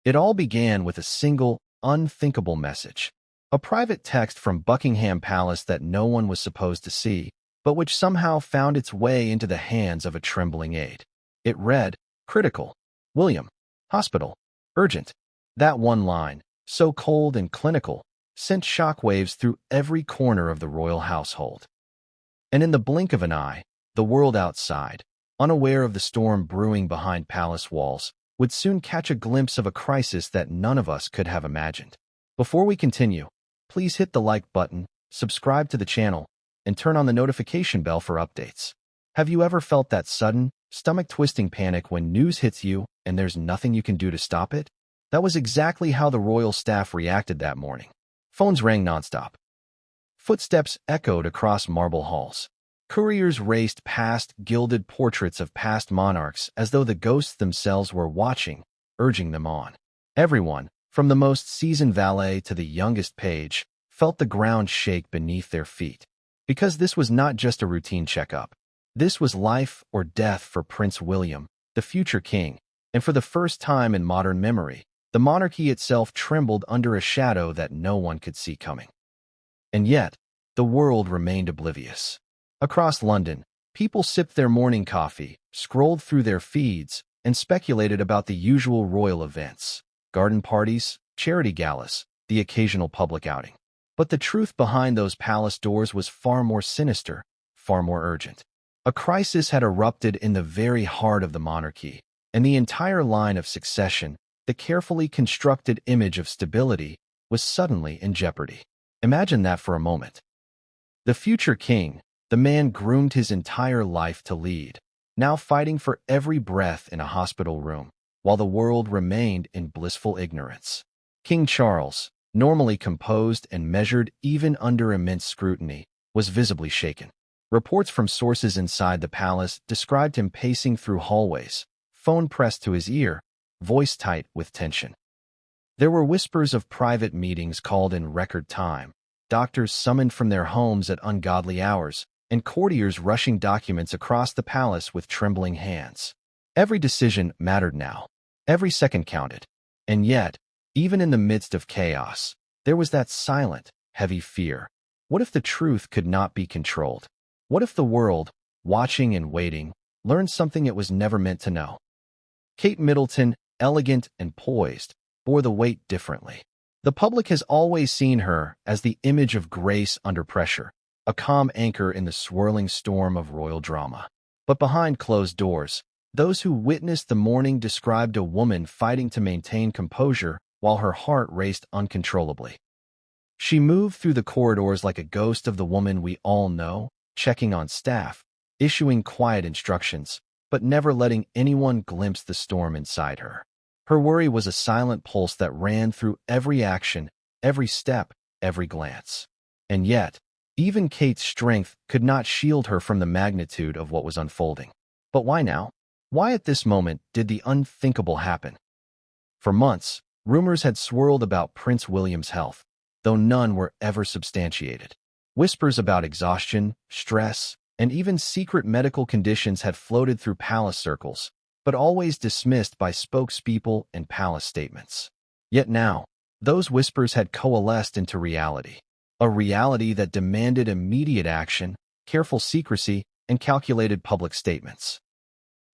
It all began with a single, unthinkable message. A private text from Buckingham Palace that no one was supposed to see, but which somehow found its way into the hands of a trembling aide. It read, "Critical. William. Hospital. Urgent." That one line, so cold and clinical, sent shockwaves through every corner of the royal household. And in the blink of an eye, the world outside, unaware of the storm brewing behind palace walls, would soon catch a glimpse of a crisis that none of us could have imagined. Before we continue, please hit the like button, subscribe to the channel, and turn on the notification bell for updates. Have you ever felt that sudden, stomach-twisting panic when news hits you and there's nothing you can do to stop it? That was exactly how the royal staff reacted that morning. Phones rang nonstop. Footsteps echoed across marble halls. Couriers raced past gilded portraits of past monarchs as though the ghosts themselves were watching, urging them on. Everyone, from the most seasoned valet to the youngest page, felt the ground shake beneath their feet. Because this was not just a routine checkup. This was life or death for Prince William, the future king, and for the first time in modern memory, the monarchy itself trembled under a shadow that no one could see coming. And yet, the world remained oblivious. Across London, people sipped their morning coffee, scrolled through their feeds, and speculated about the usual royal events: garden parties, charity galas, the occasional public outing. But the truth behind those palace doors was far more sinister, far more urgent. A crisis had erupted in the very heart of the monarchy, and the entire line of succession, the carefully constructed image of stability, was suddenly in jeopardy. Imagine that for a moment. The future king, the man groomed his entire life to lead, now fighting for every breath in a hospital room, while the world remained in blissful ignorance. King Charles, normally composed and measured even under immense scrutiny, was visibly shaken. Reports from sources inside the palace described him pacing through hallways, phone pressed to his ear, voice tight with tension. There were whispers of private meetings called in record time, doctors summoned from their homes at ungodly hours, and courtiers rushing documents across the palace with trembling hands. Every decision mattered now. Every second counted. And yet, even in the midst of chaos, there was that silent, heavy fear. What if the truth could not be controlled? What if the world, watching and waiting, learned something it was never meant to know? Kate Middleton, elegant and poised, bore the weight differently. The public has always seen her as the image of grace under pressure, a calm anchor in the swirling storm of royal drama. But behind closed doors, those who witnessed the morning described a woman fighting to maintain composure while her heart raced uncontrollably. She moved through the corridors like a ghost of the woman we all know, checking on staff, issuing quiet instructions, but never letting anyone glimpse the storm inside her. Her worry was a silent pulse that ran through every action, every step, every glance. And yet, even Kate's strength could not shield her from the magnitude of what was unfolding. But why now? Why at this moment did the unthinkable happen? For months, rumors had swirled about Prince William's health, though none were ever substantiated. Whispers about exhaustion, stress, and even secret medical conditions had floated through palace circles, but always dismissed by spokespeople and palace statements. Yet now, those whispers had coalesced into reality, a reality that demanded immediate action, careful secrecy, and calculated public statements.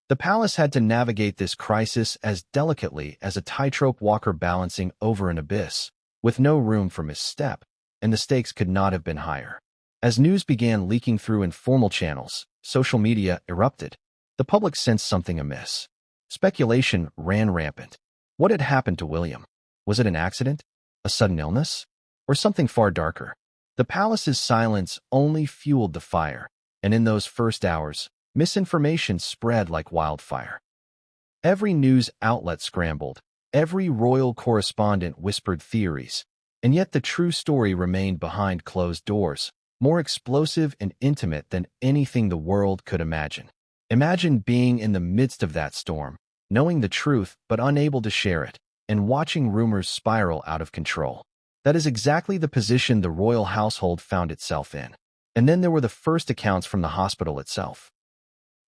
The palace had to navigate this crisis as delicately as a tightrope walker balancing over an abyss, with no room for misstep, and the stakes could not have been higher. As news began leaking through informal channels, social media erupted. The public sensed something amiss. Speculation ran rampant. What had happened to William? Was it an accident? A sudden illness? Or something far darker? The palace's silence only fueled the fire, and in those first hours, misinformation spread like wildfire. Every news outlet scrambled, every royal correspondent whispered theories, and yet the true story remained behind closed doors, more explosive and intimate than anything the world could imagine. Imagine being in the midst of that storm, knowing the truth but unable to share it, and watching rumors spiral out of control. That is exactly the position the royal household found itself in. And then there were the first accounts from the hospital itself.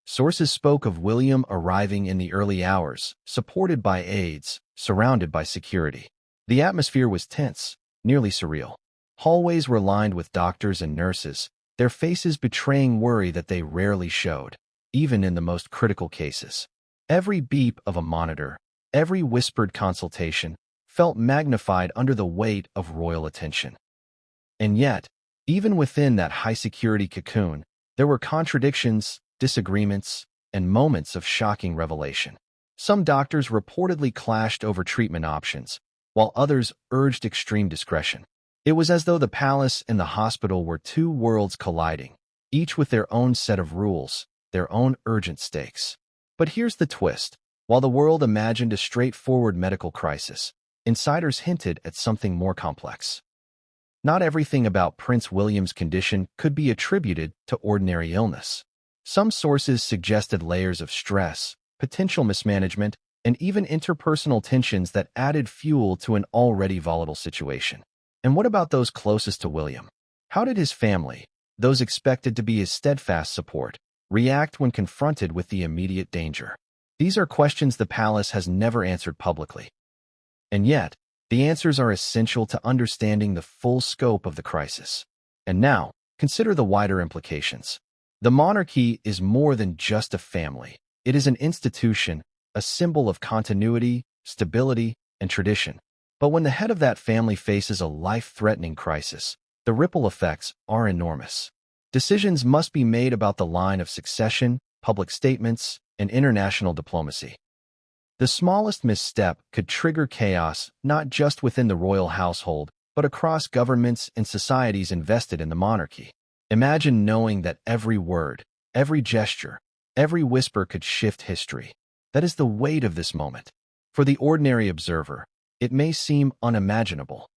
Sources spoke of William arriving in the early hours, supported by aides, surrounded by security. The atmosphere was tense, nearly surreal. Hallways were lined with doctors and nurses, their faces betraying worry that they rarely showed, even in the most critical cases. Every beep of a monitor, every whispered consultation, felt magnified under the weight of royal attention. And yet, even within that high-security cocoon, there were contradictions, disagreements, and moments of shocking revelation. Some doctors reportedly clashed over treatment options, while others urged extreme discretion. It was as though the palace and the hospital were two worlds colliding, each with their own set of rules, their own urgent stakes. But here's the twist. While the world imagined a straightforward medical crisis, insiders hinted at something more complex. Not everything about Prince William's condition could be attributed to ordinary illness. Some sources suggested layers of stress, potential mismanagement, and even interpersonal tensions that added fuel to an already volatile situation. And what about those closest to William? How did his family, those expected to be his steadfast support, react when confronted with the immediate danger? These are questions the palace has never answered publicly. And yet, the answers are essential to understanding the full scope of the crisis. And now, consider the wider implications. The monarchy is more than just a family. It is an institution, a symbol of continuity, stability, and tradition. But when the head of that family faces a life-threatening crisis, the ripple effects are enormous. Decisions must be made about the line of succession, public statements, and international diplomacy. The smallest misstep could trigger chaos not just within the royal household, but across governments and societies invested in the monarchy. Imagine knowing that every word, every gesture, every whisper could shift history. That is the weight of this moment. For the ordinary observer, it may seem unimaginable.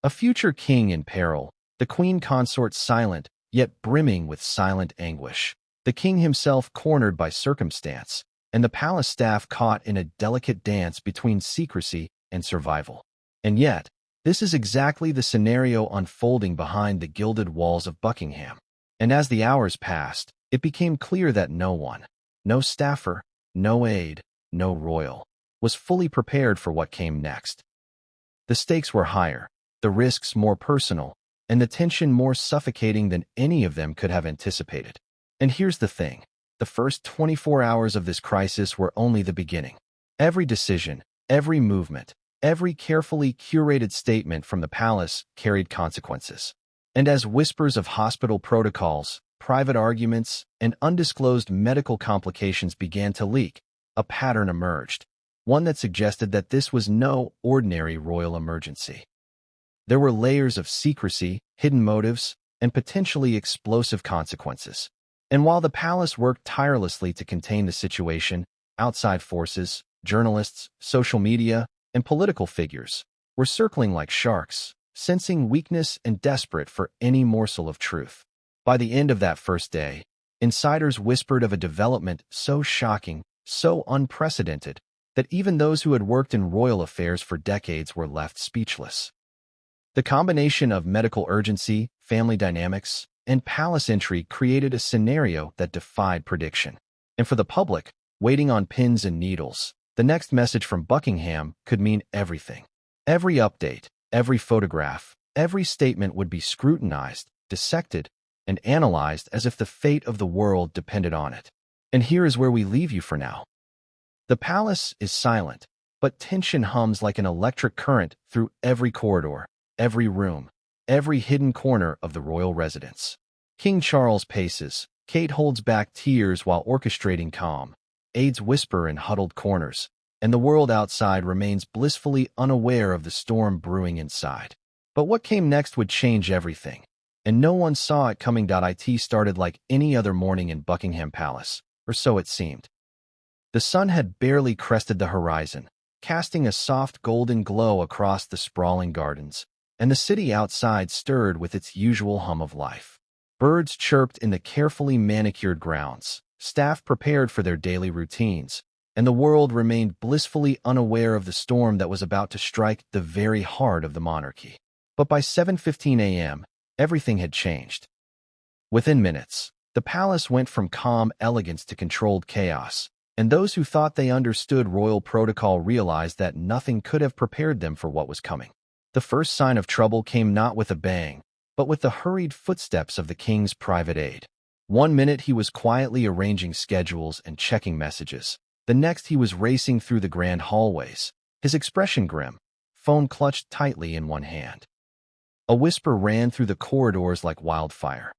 A future king in peril, the queen consort silent, yet brimming with silent anguish. The king himself cornered by circumstance, and the palace staff caught in a delicate dance between secrecy and survival. And yet, this is exactly the scenario unfolding behind the gilded walls of Buckingham. And as the hours passed, it became clear that no one, no staffer, no aide, no royal, was fully prepared for what came next. The stakes were higher, the risks more personal, and the tension more suffocating than any of them could have anticipated. And here's the thing. The first 24 hours of this crisis were only the beginning. Every decision, every movement, every carefully curated statement from the palace carried consequences. And as whispers of hospital protocols, private arguments, and undisclosed medical complications began to leak, a pattern emerged, one that suggested that this was no ordinary royal emergency. There were layers of secrecy, hidden motives, and potentially explosive consequences. And while the palace worked tirelessly to contain the situation, outside forces, journalists, social media, and political figures were circling like sharks, sensing weakness and desperate for any morsel of truth. By the end of that first day, insiders whispered of a development so shocking, so unprecedented, that even those who had worked in royal affairs for decades were left speechless. The combination of medical urgency, family dynamics, and palace intrigue created a scenario that defied prediction. And for the public, waiting on pins and needles, the next message from Buckingham could mean everything. Every update, every photograph, every statement would be scrutinized, dissected, and analyzed as if the fate of the world depended on it. And here is where we leave you for now. The palace is silent, but tension hums like an electric current through every corridor, every room, every hidden corner of the royal residence. King Charles paces, Kate holds back tears while orchestrating calm, aides whisper in huddled corners, and the world outside remains blissfully unaware of the storm brewing inside. But what came next would change everything, and no one saw it coming. It started like any other morning in Buckingham Palace, or so it seemed. The sun had barely crested the horizon, casting a soft golden glow across the sprawling gardens, and the city outside stirred with its usual hum of life. Birds chirped in the carefully manicured grounds, staff prepared for their daily routines, and the world remained blissfully unaware of the storm that was about to strike the very heart of the monarchy. But by 7:15 a.m., everything had changed. Within minutes, the palace went from calm elegance to controlled chaos, and those who thought they understood royal protocol realized that nothing could have prepared them for what was coming. The first sign of trouble came not with a bang, but with the hurried footsteps of the king's private aide. One minute he was quietly arranging schedules and checking messages. The next he was racing through the grand hallways, his expression grim, phone clutched tightly in one hand. A whisper ran through the corridors like wildfire.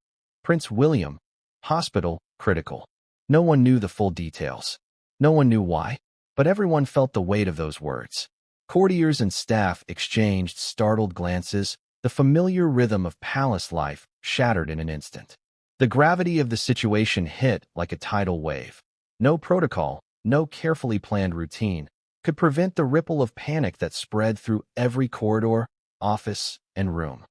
Prince William, hospital, critical. No one knew the full details. No one knew why, but everyone felt the weight of those words. Courtiers and staff exchanged startled glances. The familiar rhythm of palace life shattered in an instant. The gravity of the situation hit like a tidal wave. No protocol, no carefully planned routine could prevent the ripple of panic that spread through every corridor, office, and room.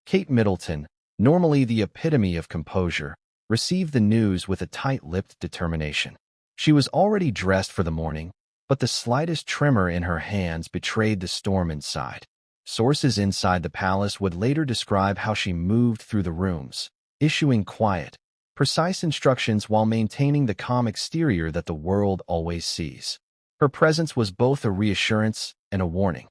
Kate Middleton, normally the epitome of composure, received the news with a tight-lipped determination. She was already dressed for the morning, but the slightest tremor in her hands betrayed the storm inside. Sources inside the palace would later describe how she moved through the rooms, issuing quiet, precise instructions while maintaining the calm exterior that the world always sees. Her presence was both a reassurance and a warning.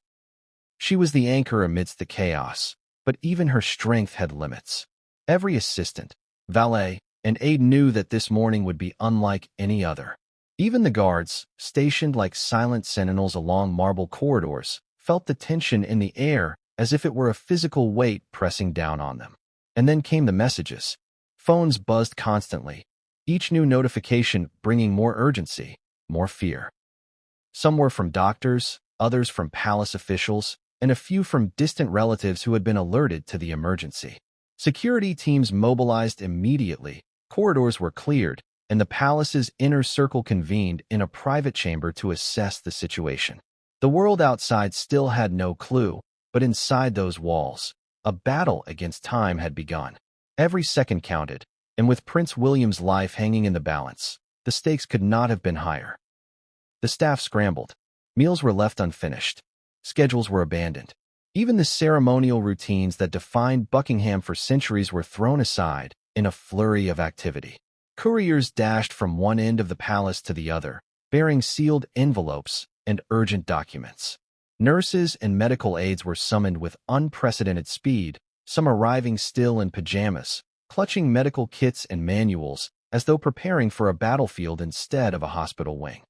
She was the anchor amidst the chaos, but even her strength had limits. Every assistant, valet, and aide knew that this morning would be unlike any other. Even the guards, stationed like silent sentinels along marble corridors, felt the tension in the air as if it were a physical weight pressing down on them. And then came the messages. Phones buzzed constantly, each new notification bringing more urgency, more fear. Some were from doctors, others from palace officials, and a few from distant relatives who had been alerted to the emergency. Security teams mobilized immediately, corridors were cleared, and the palace's inner circle convened in a private chamber to assess the situation. The world outside still had no clue, but inside those walls, a battle against time had begun. Every second counted, and with Prince William's life hanging in the balance, the stakes could not have been higher. The staff scrambled. Meals were left unfinished. Schedules were abandoned. Even the ceremonial routines that defined Buckingham for centuries were thrown aside in a flurry of activity. Couriers dashed from one end of the palace to the other, bearing sealed envelopes and urgent documents. Nurses and medical aides were summoned with unprecedented speed, some arriving still in pajamas, clutching medical kits and manuals as though preparing for a battlefield instead of a hospital wing.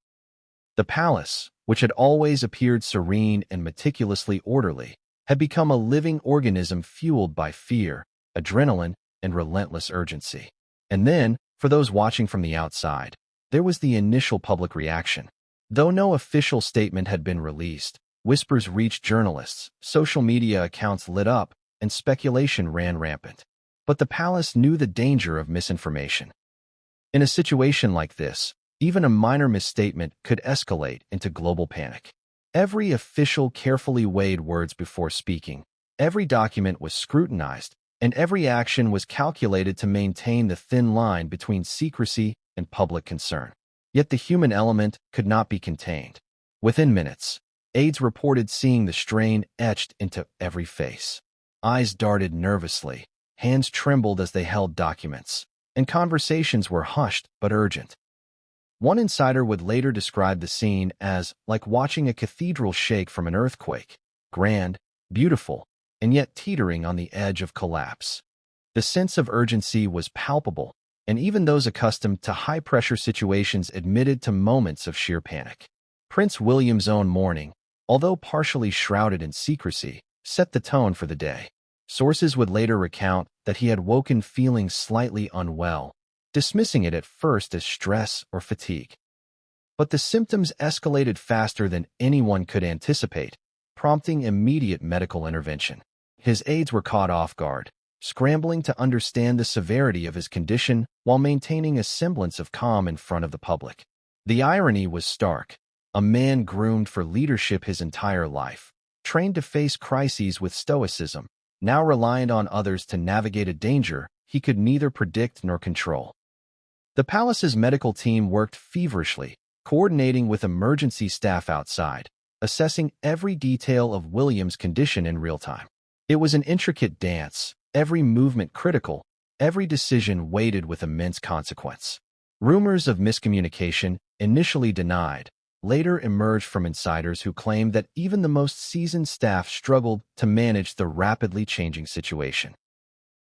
The palace, which had always appeared serene and meticulously orderly, had become a living organism fueled by fear, adrenaline, and relentless urgency. And then, for those watching from the outside, there was the initial public reaction. Though no official statement had been released, whispers reached journalists, social media accounts lit up, and speculation ran rampant. But the palace knew the danger of misinformation. In a situation like this, even a minor misstatement could escalate into global panic. Every official carefully weighed words before speaking, every document was scrutinized, and every action was calculated to maintain the thin line between secrecy and public concern. Yet the human element could not be contained. Within minutes, aides reported seeing the strain etched into every face. Eyes darted nervously, hands trembled as they held documents, and conversations were hushed but urgent. One insider would later describe the scene as like watching a cathedral shake from an earthquake, grand, beautiful, and yet teetering on the edge of collapse. The sense of urgency was palpable, and even those accustomed to high-pressure situations admitted to moments of sheer panic. Prince William's own mourning, although partially shrouded in secrecy, set the tone for the day. Sources would later recount that he had woken feeling slightly unwell, dismissing it at first as stress or fatigue. But the symptoms escalated faster than anyone could anticipate, prompting immediate medical intervention. His aides were caught off guard, scrambling to understand the severity of his condition while maintaining a semblance of calm in front of the public. The irony was stark. A man groomed for leadership his entire life, trained to face crises with stoicism, now reliant on others to navigate a danger he could neither predict nor control. The palace's medical team worked feverishly, coordinating with emergency staff outside, assessing every detail of William's condition in real time. It was an intricate dance, every movement critical, every decision weighted with immense consequence. Rumors of miscommunication, initially denied, later emerged from insiders who claimed that even the most seasoned staff struggled to manage the rapidly changing situation.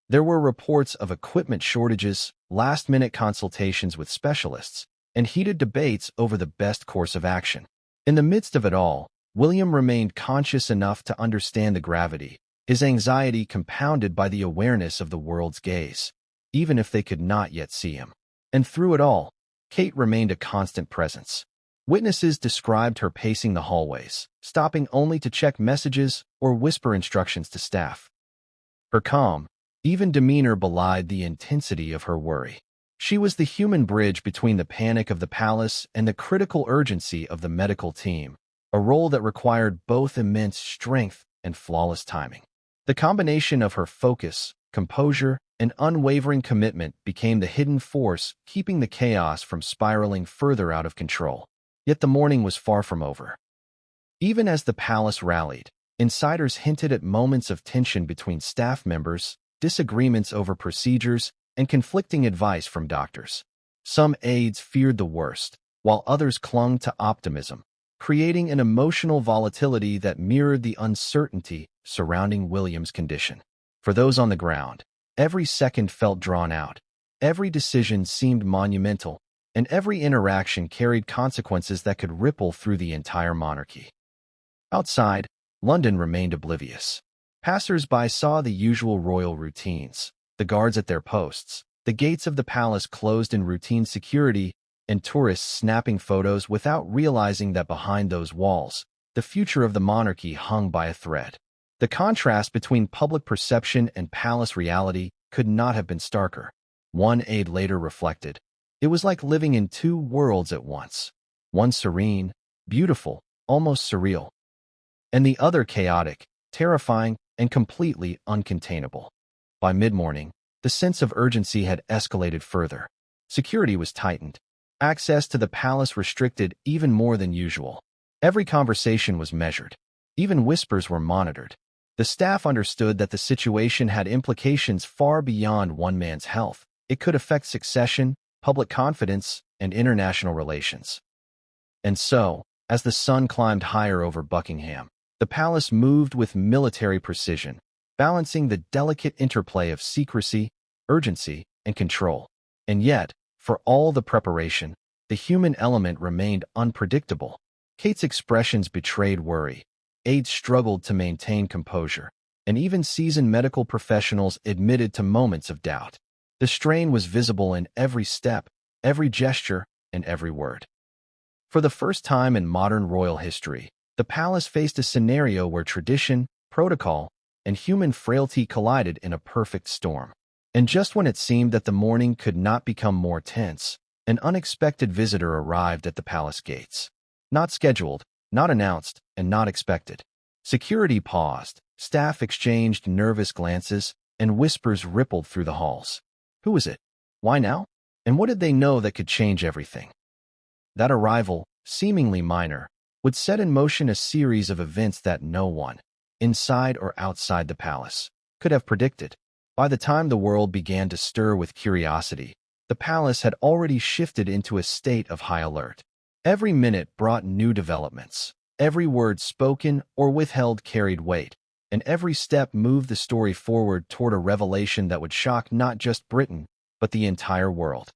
There were reports of equipment shortages, last-minute consultations with specialists, and heated debates over the best course of action. In the midst of it all, William remained conscious enough to understand the gravity, his anxiety compounded by the awareness of the world's gaze, even if they could not yet see him. And through it all, Kate remained a constant presence. Witnesses described her pacing the hallways, stopping only to check messages or whisper instructions to staff. Her calm, even demeanor belied the intensity of her worry. She was the human bridge between the panic of the palace and the critical urgency of the medical team, a role that required both immense strength and flawless timing. The combination of her focus, composure, and unwavering commitment became the hidden force keeping the chaos from spiraling further out of control. Yet the morning was far from over. Even as the palace rallied, insiders hinted at moments of tension between staff members, disagreements over procedures, and conflicting advice from doctors. Some aides feared the worst, while others clung to optimism, creating an emotional volatility that mirrored the uncertainty surrounding William's condition. For those on the ground, every second felt drawn out, every decision seemed monumental, and every interaction carried consequences that could ripple through the entire monarchy. Outside, London remained oblivious. Passers-by saw the usual royal routines, the guards at their posts, the gates of the palace closed in routine security, and tourists snapping photos without realizing that behind those walls, the future of the monarchy hung by a thread. The contrast between public perception and palace reality could not have been starker. One aide later reflected, "It was like living in two worlds at once, one serene, beautiful, almost surreal, and the other chaotic, terrifying, and completely uncontainable." By mid-morning, the sense of urgency had escalated further. Security was tightened, access to the palace restricted even more than usual. Every conversation was measured. Even whispers were monitored. The staff understood that the situation had implications far beyond one man's health. It could affect succession, public confidence, and international relations. And so, as the sun climbed higher over Buckingham, the palace moved with military precision, balancing the delicate interplay of secrecy, urgency, and control. And yet, for all the preparation, the human element remained unpredictable. Kate's expressions betrayed worry. Aides struggled to maintain composure, and even seasoned medical professionals admitted to moments of doubt. The strain was visible in every step, every gesture, and every word. For the first time in modern royal history, the palace faced a scenario where tradition, protocol, and human frailty collided in a perfect storm. And just when it seemed that the morning could not become more tense, an unexpected visitor arrived at the palace gates. Not scheduled, not announced, and not expected. Security paused, staff exchanged nervous glances, and whispers rippled through the halls. Who was it? Why now? And what did they know that could change everything? That arrival, seemingly minor, would set in motion a series of events that no one, inside or outside the palace, could have predicted. By the time the world began to stir with curiosity, the palace had already shifted into a state of high alert. Every minute brought new developments. Every word spoken or withheld carried weight, and every step moved the story forward toward a revelation that would shock not just Britain, but the entire world.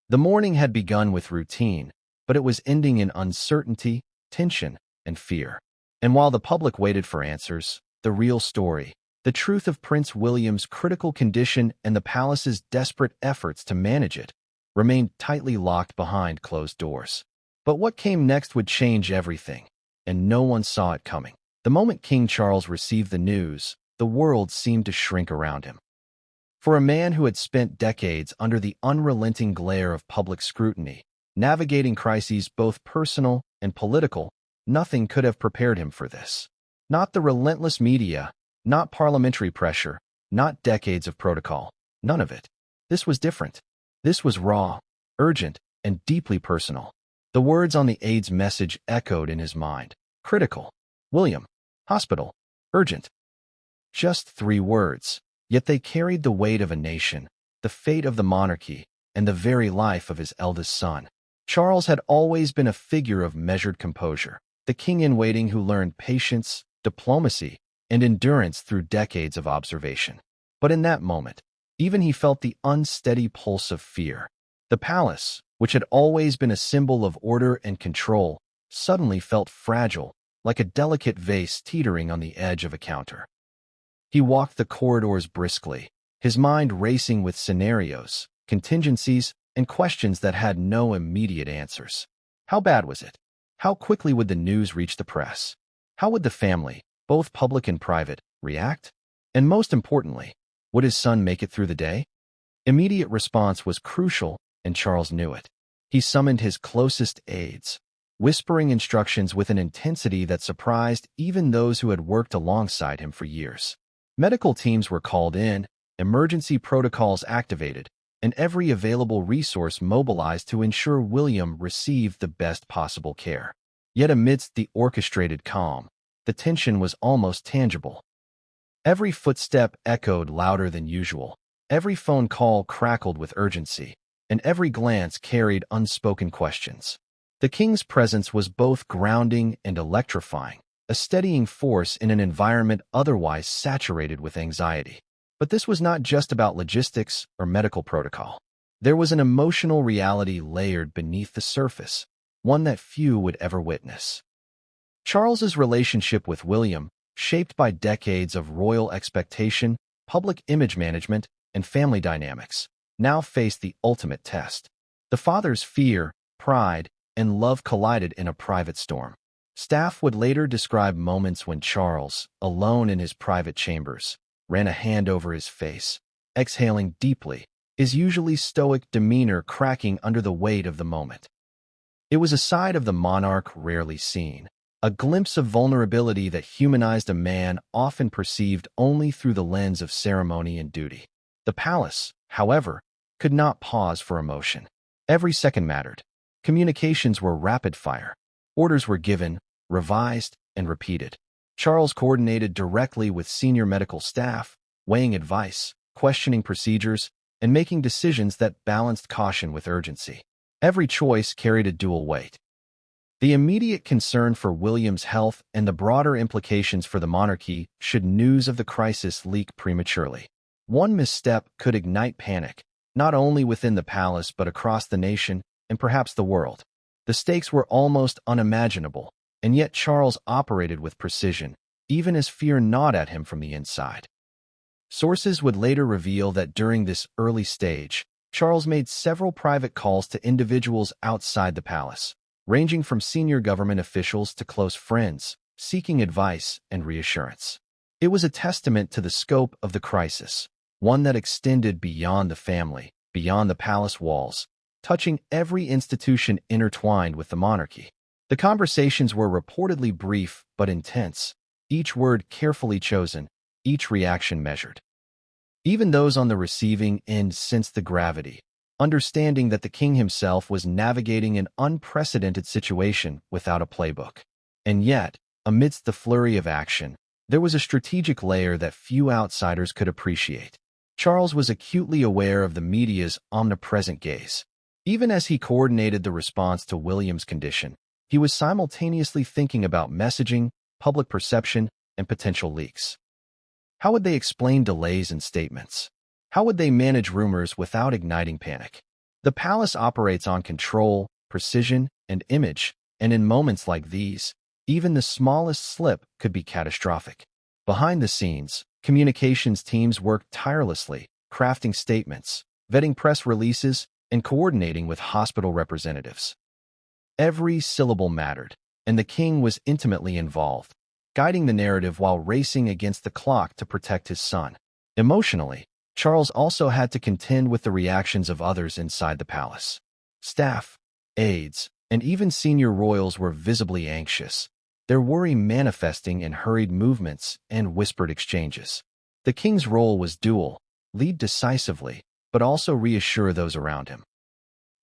The morning had begun with routine, but it was ending in uncertainty, tension, and fear. And while the public waited for answers, the real story, the truth of Prince William's critical condition and the palace's desperate efforts to manage it, remained tightly locked behind closed doors. But what came next would change everything, and no one saw it coming. The moment King Charles received the news, the world seemed to shrink around him. For a man who had spent decades under the unrelenting glare of public scrutiny, navigating crises both personal and political, nothing could have prepared him for this. Not the relentless media, not parliamentary pressure, not decades of protocol, none of it. This was different. This was raw, urgent, and deeply personal. The words on the aide's message echoed in his mind. Critical. William. Hospital. Urgent. Just 3 words, yet they carried the weight of a nation, the fate of the monarchy, and the very life of his eldest son. Charles had always been a figure of measured composure, the king-in-waiting who learned patience, diplomacy, and endurance through decades of observation. But in that moment, even he felt the unsteady pulse of fear. The palace, which had always been a symbol of order and control, suddenly felt fragile, like a delicate vase teetering on the edge of a counter. He walked the corridors briskly, his mind racing with scenarios, contingencies, and questions that had no immediate answers. How bad was it? How quickly would the news reach the press? How would the family, both public and private, react? And most importantly, would his son make it through the day? Immediate response was crucial, and Charles knew it. He summoned his closest aides, whispering instructions with an intensity that surprised even those who had worked alongside him for years. Medical teams were called in, emergency protocols activated, and every available resource mobilized to ensure William received the best possible care. Yet amidst the orchestrated calm, the tension was almost tangible. Every footstep echoed louder than usual, every phone call crackled with urgency, and every glance carried unspoken questions. The king's presence was both grounding and electrifying, a steadying force in an environment otherwise saturated with anxiety. But this was not just about logistics or medical protocol. There was an emotional reality layered beneath the surface, one that few would ever witness. Charles's relationship with William, shaped by decades of royal expectation, public image management, and family dynamics, now faced the ultimate test. The father's fear, pride, and love collided in a private storm. Staff would later describe moments when Charles, alone in his private chambers, ran a hand over his face, exhaling deeply, his usually stoic demeanor cracking under the weight of the moment. It was a side of the monarch rarely seen, a glimpse of vulnerability that humanized a man often perceived only through the lens of ceremony and duty. The palace, however, could not pause for emotion. Every second mattered. Communications were rapid-fire. Orders were given, revised, and repeated. Charles coordinated directly with senior medical staff, weighing advice, questioning procedures, and making decisions that balanced caution with urgency. Every choice carried a dual weight. The immediate concern for William's health and the broader implications for the monarchy should news of the crisis leak prematurely. One misstep could ignite panic, not only within the palace but across the nation and perhaps the world. The stakes were almost unimaginable, and yet Charles operated with precision, even as fear gnawed at him from the inside. Sources would later reveal that during this early stage, Charles made several private calls to individuals outside the palace, ranging from senior government officials to close friends, seeking advice and reassurance. It was a testament to the scope of the crisis, one that extended beyond the family, beyond the palace walls, touching every institution intertwined with the monarchy. The conversations were reportedly brief but intense, each word carefully chosen, each reaction measured. Even those on the receiving end sensed the gravity, understanding that the king himself was navigating an unprecedented situation without a playbook. And yet, amidst the flurry of action, there was a strategic layer that few outsiders could appreciate. Charles was acutely aware of the media's omnipresent gaze. Even as he coordinated the response to William's condition, he was simultaneously thinking about messaging, public perception, and potential leaks. How would they explain delays in statements? How would they manage rumors without igniting panic? The palace operates on control, precision, and image, and in moments like these, even the smallest slip could be catastrophic. Behind the scenes, communications teams worked tirelessly, crafting statements, vetting press releases, and coordinating with hospital representatives. Every syllable mattered, and the king was intimately involved, guiding the narrative while racing against the clock to protect his son. Emotionally, Charles also had to contend with the reactions of others inside the palace. Staff, aides, and even senior royals were visibly anxious, their worry manifesting in hurried movements and whispered exchanges. The king's role was dual: lead decisively, but also reassure those around him.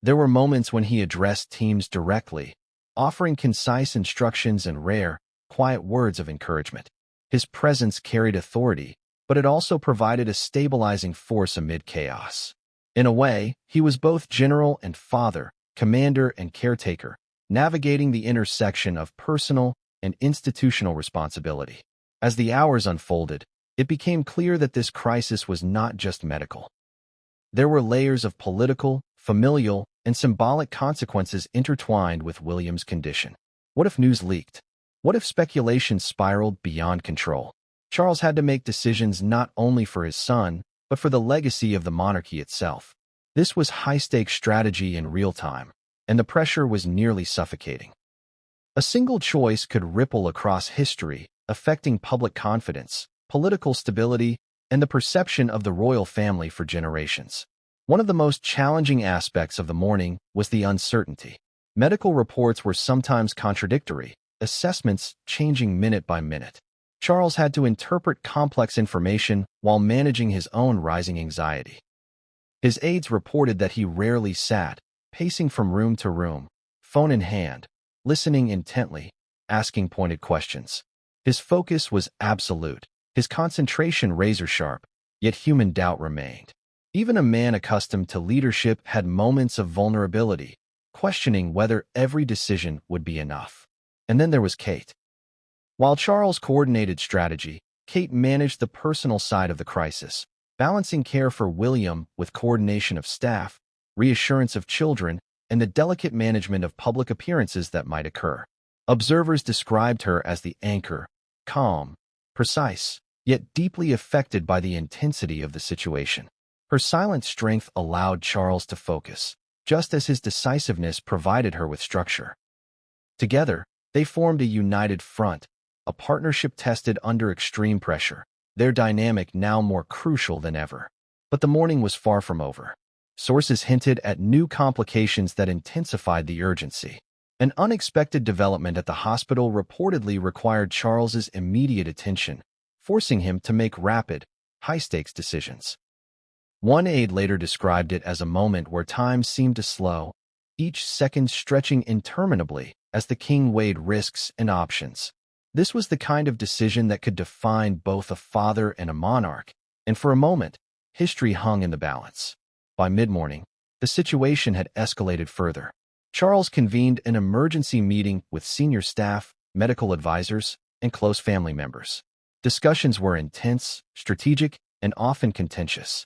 There were moments when he addressed teams directly, offering concise instructions and rare, quiet words of encouragement. His presence carried authority, but it also provided a stabilizing force amid chaos. In a way, he was both general and father, commander and caretaker, navigating the intersection of personal and institutional responsibility. As the hours unfolded, it became clear that this crisis was not just medical. There were layers of political, familial, and symbolic consequences intertwined with William's condition. What if news leaked? What if speculation spiraled beyond control? Charles had to make decisions not only for his son, but for the legacy of the monarchy itself. This was high-stakes strategy in real time, and the pressure was nearly suffocating. A single choice could ripple across history, affecting public confidence, political stability, and the perception of the royal family for generations. One of the most challenging aspects of the morning was the uncertainty. Medical reports were sometimes contradictory, assessments changing minute by minute. Charles had to interpret complex information while managing his own rising anxiety. His aides reported that he rarely sat, pacing from room to room, phone in hand, listening intently, asking pointed questions. His focus was absolute, his concentration razor-sharp, yet human doubt remained. Even a man accustomed to leadership had moments of vulnerability, questioning whether every decision would be enough. And then there was Kate. While Charles coordinated strategy, Kate managed the personal side of the crisis, balancing care for William with coordination of staff, reassurance of children, and the delicate management of public appearances that might occur. Observers described her as the anchor, calm, precise, yet deeply affected by the intensity of the situation. Her silent strength allowed Charles to focus, just as his decisiveness provided her with structure. Together, they formed a united front, a partnership tested under extreme pressure, their dynamic now more crucial than ever. But the morning was far from over. Sources hinted at new complications that intensified the urgency. An unexpected development at the hospital reportedly required Charles's immediate attention, forcing him to make rapid, high-stakes decisions. One aide later described it as a moment where time seemed to slow, each second stretching interminably as the king weighed risks and options. This was the kind of decision that could define both a father and a monarch, and for a moment, history hung in the balance. By mid-morning, the situation had escalated further. Charles convened an emergency meeting with senior staff, medical advisors, and close family members. Discussions were intense, strategic, and often contentious.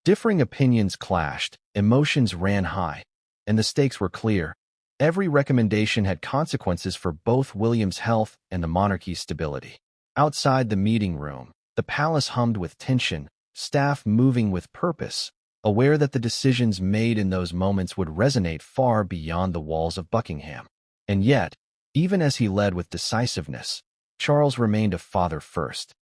Differing opinions clashed, emotions ran high, and the stakes were clear. Every recommendation had consequences for both William's health and the monarchy's stability. Outside the meeting room, the palace hummed with tension, staff moving with purpose, aware that the decisions made in those moments would resonate far beyond the walls of Buckingham. And yet, even as he led with decisiveness, Charles remained a father first.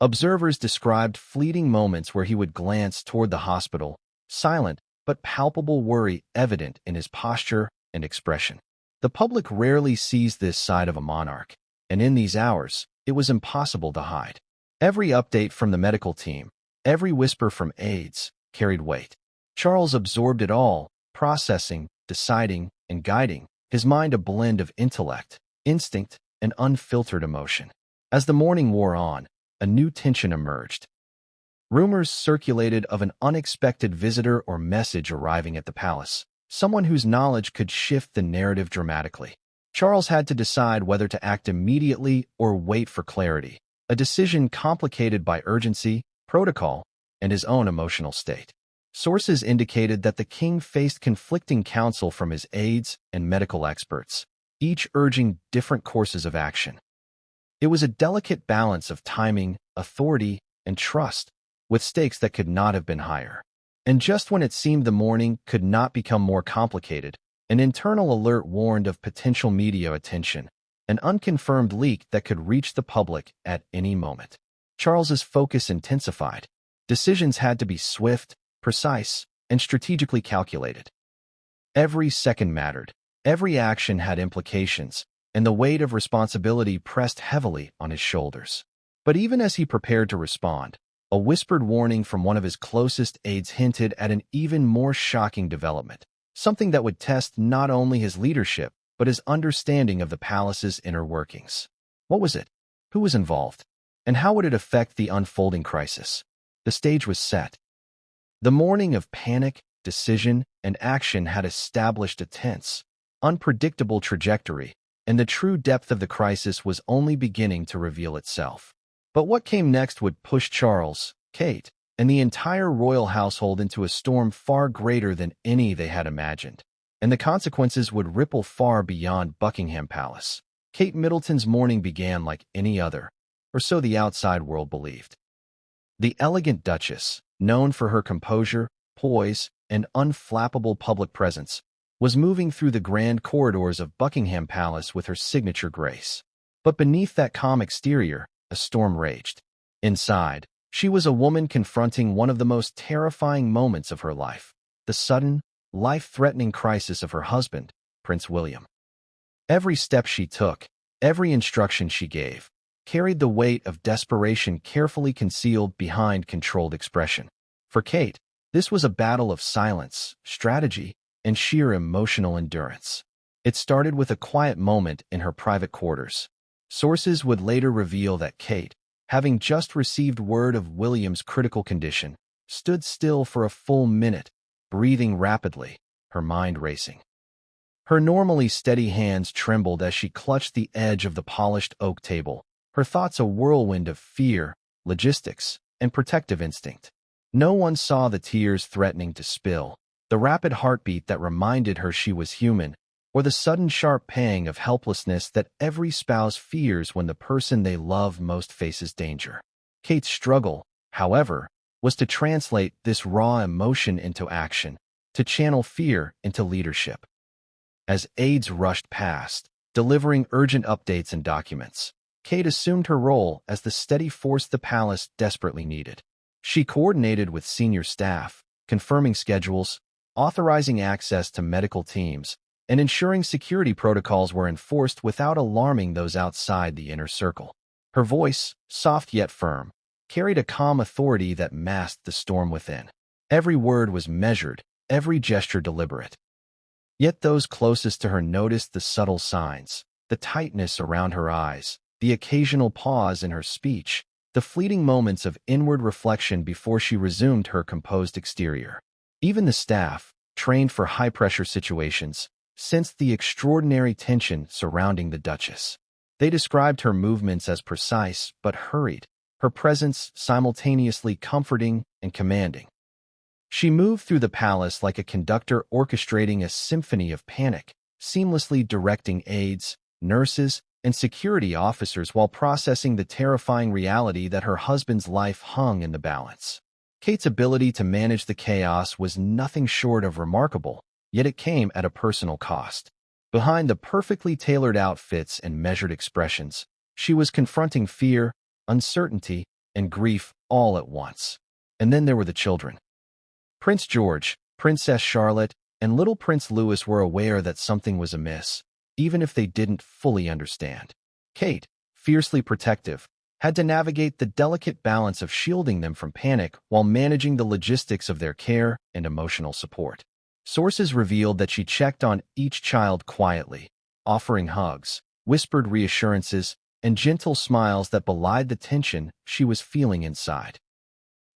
Observers described fleeting moments where he would glance toward the hospital, silent but palpable worry evident in his posture and expression. The public rarely sees this side of a monarch, and in these hours, it was impossible to hide. Every update from the medical team, every whisper from aides, carried weight. Charles absorbed it all, processing, deciding, and guiding, his mind a blend of intellect, instinct, and unfiltered emotion. As the morning wore on, a new tension emerged. Rumors circulated of an unexpected visitor or message arriving at the palace, someone whose knowledge could shift the narrative dramatically. Charles had to decide whether to act immediately or wait for clarity, a decision complicated by urgency, protocol, and his own emotional state. Sources indicated that the king faced conflicting counsel from his aides and medical experts, each urging different courses of action. It was a delicate balance of timing, authority, and trust, with stakes that could not have been higher. And just when it seemed the morning could not become more complicated, an internal alert warned of potential media attention, an unconfirmed leak that could reach the public at any moment. Charles's focus intensified. Decisions had to be swift, precise, and strategically calculated. Every second mattered, every action had implications, and the weight of responsibility pressed heavily on his shoulders. But even as he prepared to respond, a whispered warning from one of his closest aides hinted at an even more shocking development, something that would test not only his leadership, but his understanding of the palace's inner workings. What was it? Who was involved? And how would it affect the unfolding crisis? The stage was set. The morning of panic, decision, and action had established a tense, unpredictable trajectory, and the true depth of the crisis was only beginning to reveal itself. But what came next would push Charles, Kate, and the entire royal household into a storm far greater than any they had imagined, and the consequences would ripple far beyond Buckingham Palace. Kate Middleton's morning began like any other, or so the outside world believed. The elegant Duchess, known for her composure, poise, and unflappable public presence, was moving through the grand corridors of Buckingham Palace with her signature grace. But beneath that calm exterior, a storm raged. Inside, she was a woman confronting one of the most terrifying moments of her life, the sudden, life-threatening crisis of her husband, Prince William. Every step she took, every instruction she gave, carried the weight of desperation carefully concealed behind controlled expression. For Kate, this was a battle of silence, strategy, and sheer emotional endurance. It started with a quiet moment in her private quarters. Sources would later reveal that Kate, having just received word of William's critical condition, stood still for a full minute, breathing rapidly, her mind racing. Her normally steady hands trembled as she clutched the edge of the polished oak table, her thoughts a whirlwind of fear, logistics, and protective instinct. No one saw the tears threatening to spill, the rapid heartbeat that reminded her she was human, or the sudden sharp pang of helplessness that every spouse fears when the person they love most faces danger. Kate's struggle, however, was to translate this raw emotion into action, to channel fear into leadership. As aides rushed past, delivering urgent updates and documents, Kate assumed her role as the steady force the palace desperately needed. She coordinated with senior staff, confirming schedules, authorizing access to medical teams, and ensuring security protocols were enforced without alarming those outside the inner circle. Her voice, soft yet firm, carried a calm authority that masked the storm within. Every word was measured, every gesture deliberate. Yet those closest to her noticed the subtle signs, the tightness around her eyes, the occasional pause in her speech, the fleeting moments of inward reflection before she resumed her composed exterior. Even the staff, trained for high-pressure situations, sensed the extraordinary tension surrounding the Duchess. They described her movements as precise but hurried, her presence simultaneously comforting and commanding. She moved through the palace like a conductor orchestrating a symphony of panic, seamlessly directing aides, nurses, and security officers while processing the terrifying reality that her husband's life hung in the balance. Kate's ability to manage the chaos was nothing short of remarkable, yet it came at a personal cost. Behind the perfectly tailored outfits and measured expressions, she was confronting fear, uncertainty, and grief all at once. And then there were the children. Prince George, Princess Charlotte, and little Prince Louis were aware that something was amiss, even if they didn't fully understand. Kate, fiercely protective, had to navigate the delicate balance of shielding them from panic while managing the logistics of their care and emotional support. Sources revealed that she checked on each child quietly, offering hugs, whispered reassurances, and gentle smiles that belied the tension she was feeling inside.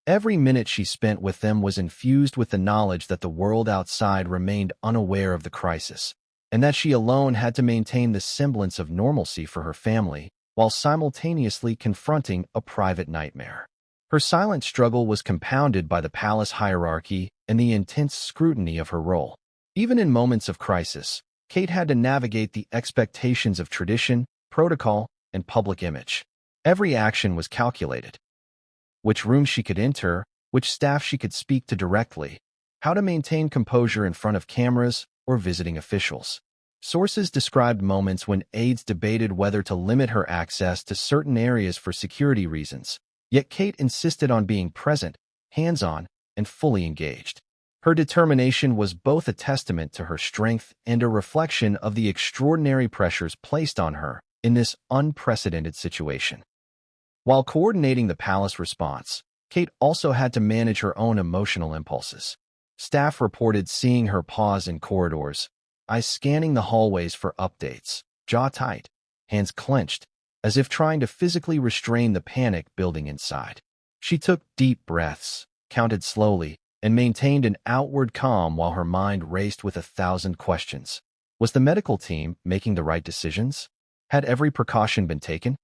Every minute she spent with them was infused with the knowledge that the world outside remained unaware of the crisis, and that she alone had to maintain the semblance of normalcy for her family while simultaneously confronting a private nightmare. Her silent struggle was compounded by the palace hierarchy and the intense scrutiny of her role. Even in moments of crisis, Kate had to navigate the expectations of tradition, protocol, and public image. Every action was calculated. Which room she could enter, which staff she could speak to directly, how to maintain composure in front of cameras or visiting officials. Sources described moments when aides debated whether to limit her access to certain areas for security reasons, yet Kate insisted on being present, hands-on, and fully engaged. Her determination was both a testament to her strength and a reflection of the extraordinary pressures placed on her in this unprecedented situation. While coordinating the palace response, Kate also had to manage her own emotional impulses. Staff reported seeing her pause in corridors, eyes scanning the hallways for updates, jaw tight, hands clenched, as if trying to physically restrain the panic building inside. She took deep breaths, counted slowly, and maintained an outward calm while her mind raced with 1,000 questions. Was the medical team making the right decisions? Had every precaution been taken?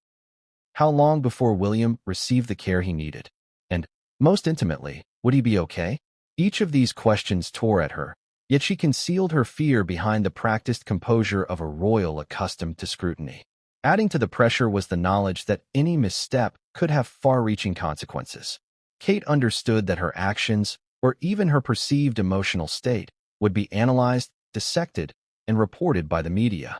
How long before William received the care he needed? And, most intimately, would he be okay? Each of these questions tore at her, yet she concealed her fear behind the practiced composure of a royal accustomed to scrutiny. Adding to the pressure was the knowledge that any misstep could have far-reaching consequences. Kate understood that her actions, or even her perceived emotional state, would be analyzed, dissected, and reported by the media.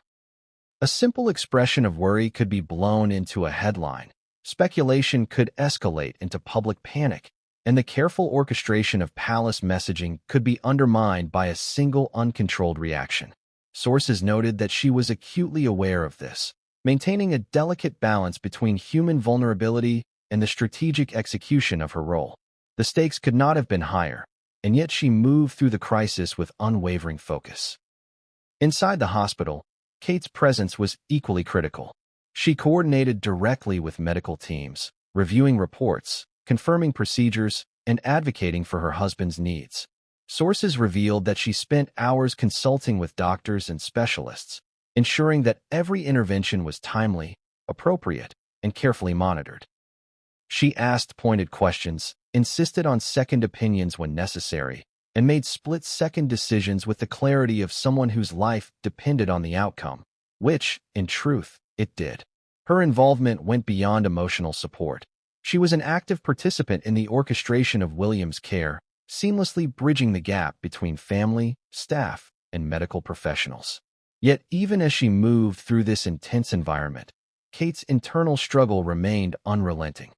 A simple expression of worry could be blown into a headline. Speculation could escalate into public panic, and the careful orchestration of palace messaging could be undermined by a single uncontrolled reaction. Sources noted that she was acutely aware of this, maintaining a delicate balance between human vulnerability and the strategic execution of her role. The stakes could not have been higher, and yet she moved through the crisis with unwavering focus. Inside the hospital, Kate's presence was equally critical. She coordinated directly with medical teams, reviewing reports, confirming procedures, and advocating for her husband's needs. Sources revealed that she spent hours consulting with doctors and specialists, ensuring that every intervention was timely, appropriate, and carefully monitored. She asked pointed questions, insisted on second opinions when necessary, and made split-second decisions with the clarity of someone whose life depended on the outcome, which, in truth, it did. Her involvement went beyond emotional support. She was an active participant in the orchestration of William's care, seamlessly bridging the gap between family, staff, and medical professionals. Yet even as she moved through this intense environment, Kate's internal struggle remained unrelenting.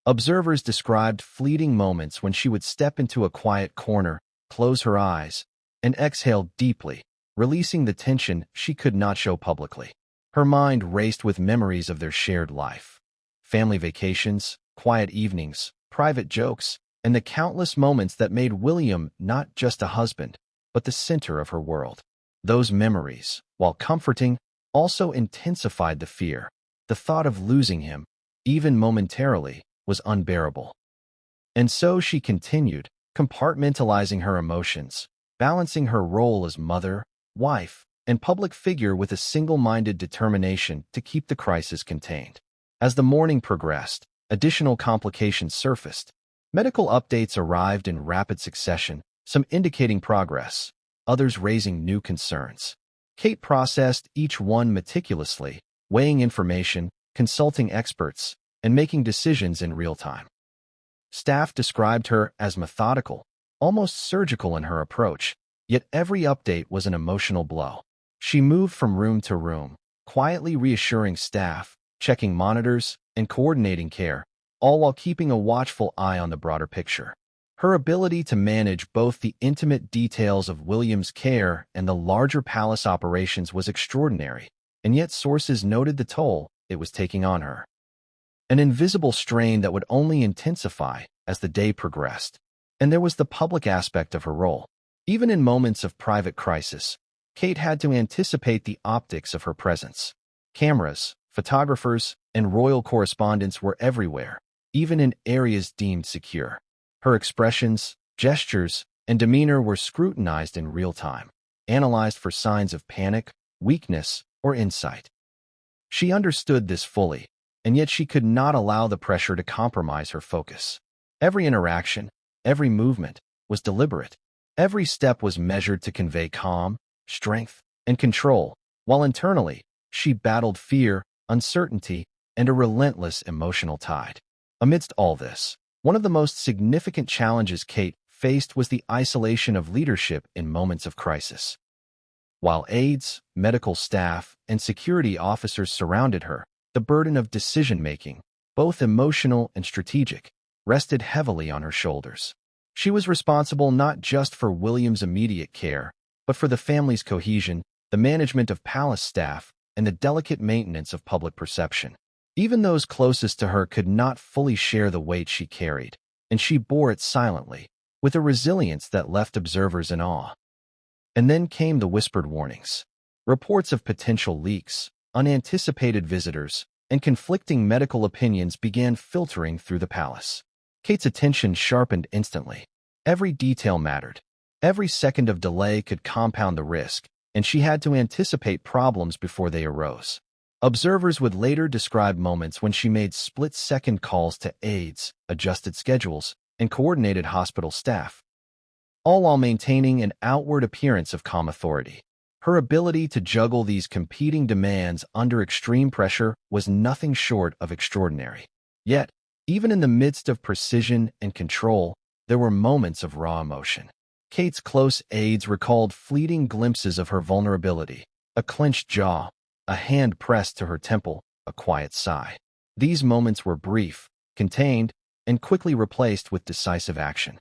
Observers described fleeting moments when she would step into a quiet corner, close her eyes, and exhale deeply, releasing the tension she could not show publicly. Her mind raced with memories of their shared life. Family vacations, quiet evenings, private jokes, and the countless moments that made William not just a husband, but the center of her world. Those memories, while comforting, also intensified the fear. The thought of losing him, even momentarily, was unbearable. And so she continued, compartmentalizing her emotions, balancing her role as mother, wife, and public figure with a single-minded determination to keep the crisis contained. As the morning progressed, additional complications surfaced. Medical updates arrived in rapid succession, some indicating progress, others raising new concerns. Kate processed each one meticulously, weighing information, consulting experts, and making decisions in real time. Staff described her as methodical, almost surgical in her approach, yet every update was an emotional blow. She moved from room to room, quietly reassuring staff, checking monitors, and coordinating care, all while keeping a watchful eye on the broader picture. Her ability to manage both the intimate details of William's care and the larger palace operations was extraordinary, and yet sources noted the toll it was taking on her. An invisible strain that would only intensify as the day progressed. And there was the public aspect of her role. Even in moments of private crisis, Kate had to anticipate the optics of her presence. Cameras, photographers, and royal correspondents were everywhere, even in areas deemed secure. Her expressions, gestures, and demeanor were scrutinized in real time, analyzed for signs of panic, weakness, or insight. She understood this fully, and yet she could not allow the pressure to compromise her focus. Every interaction, every movement, was deliberate. Every step was measured to convey calm, strength, and control, while internally, she battled fear, uncertainty, and a relentless emotional tide. Amidst all this, one of the most significant challenges Kate faced was the isolation of leadership in moments of crisis. While aides, medical staff, and security officers surrounded her, the burden of decision-making, both emotional and strategic, rested heavily on her shoulders. She was responsible not just for William's immediate care, but for the family's cohesion, the management of palace staff, and the delicate maintenance of public perception. Even those closest to her could not fully share the weight she carried, and she bore it silently, with a resilience that left observers in awe. And then came the whispered warnings. Reports of potential leaks, unanticipated visitors, and conflicting medical opinions began filtering through the palace. Kate's attention sharpened instantly. Every detail mattered. Every second of delay could compound the risk, and she had to anticipate problems before they arose. Observers would later describe moments when she made split-second calls to aides, adjusted schedules, and coordinated hospital staff, all while maintaining an outward appearance of calm authority. Her ability to juggle these competing demands under extreme pressure was nothing short of extraordinary. Yet, even in the midst of precision and control, there were moments of raw emotion. Kate's close aides recalled fleeting glimpses of her vulnerability, a clenched jaw, a hand pressed to her temple, a quiet sigh. These moments were brief, contained, and quickly replaced with decisive action.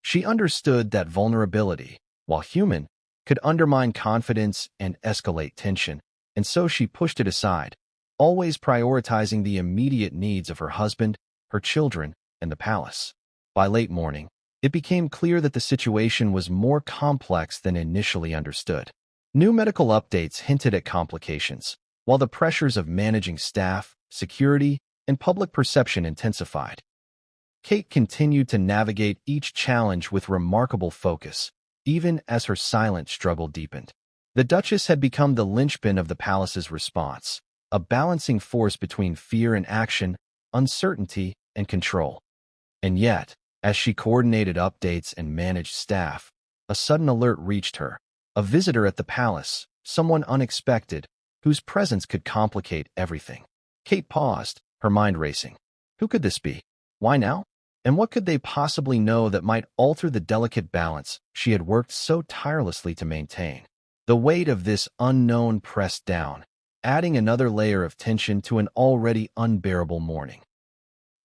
She understood that vulnerability, while human, could undermine confidence and escalate tension, and so she pushed it aside, always prioritizing the immediate needs of her husband, her children, and the palace. By late morning, it became clear that the situation was more complex than initially understood. New medical updates hinted at complications, while the pressures of managing staff, security, and public perception intensified. Kate continued to navigate each challenge with remarkable focus, even as her silent struggle deepened. The Duchess had become the linchpin of the palace's response, a balancing force between fear and action, uncertainty and control. And yet, as she coordinated updates and managed staff, a sudden alert reached her. A visitor at the palace, someone unexpected, whose presence could complicate everything. Kate paused, her mind racing. Who could this be? Why now? And what could they possibly know that might alter the delicate balance she had worked so tirelessly to maintain? The weight of this unknown pressed down, adding another layer of tension to an already unbearable morning.